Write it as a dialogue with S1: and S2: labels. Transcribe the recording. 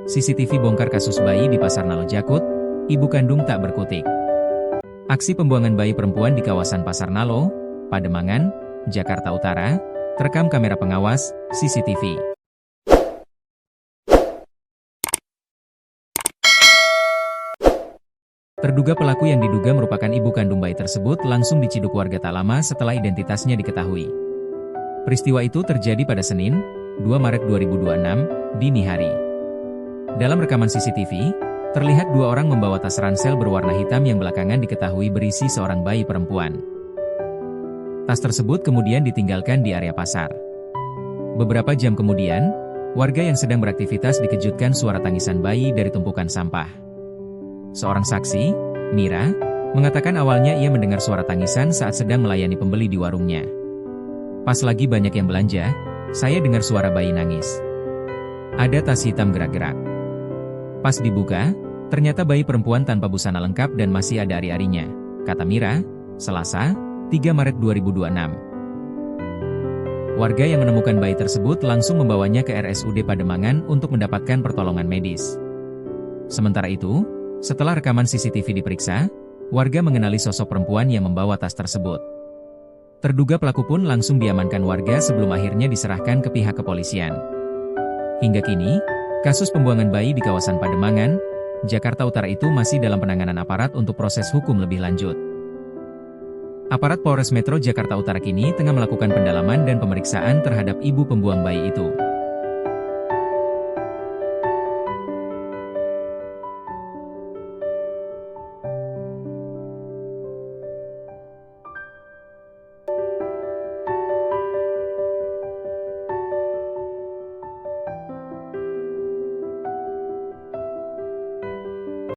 S1: CCTV bongkar kasus bayi di Pasar Nalo Jakut, ibu kandung tak berkutik. Aksi pembuangan bayi perempuan di kawasan Pasar Nalo, Pademangan, Jakarta Utara, terekam kamera pengawas, CCTV. Terduga pelaku yang diduga merupakan ibu kandung bayi tersebut langsung diciduk warga tak lama setelah identitasnya diketahui. Peristiwa itu terjadi pada Senin, 2 Maret 2026, dini hari. Dalam rekaman CCTV, terlihat dua orang membawa tas ransel berwarna hitam yang belakangan diketahui berisi seorang bayi perempuan. Tas tersebut kemudian ditinggalkan di area pasar. Beberapa jam kemudian, warga yang sedang beraktivitas dikejutkan suara tangisan bayi dari tumpukan sampah. Seorang saksi, Mira, mengatakan awalnya ia mendengar suara tangisan saat sedang melayani pembeli di warungnya. Pas lagi banyak yang belanja, saya dengar suara bayi nangis. Ada tas hitam gerak-gerak. Pas dibuka, ternyata bayi perempuan tanpa busana lengkap dan masih ada ari-arinya, kata Mira, Selasa, 3 Maret 2026. Warga yang menemukan bayi tersebut langsung membawanya ke RSUD Pademangan untuk mendapatkan pertolongan medis. Sementara itu, setelah rekaman CCTV diperiksa, warga mengenali sosok perempuan yang membawa tas tersebut. Terduga pelaku pun langsung diamankan warga sebelum akhirnya diserahkan ke pihak kepolisian. Hingga kini, kasus pembuangan bayi di kawasan Pademangan, Jakarta Utara itu masih dalam penanganan aparat untuk proses hukum lebih lanjut. Aparat Polres Metro Jakarta Utara kini tengah melakukan pendalaman dan pemeriksaan terhadap ibu pembuang bayi itu.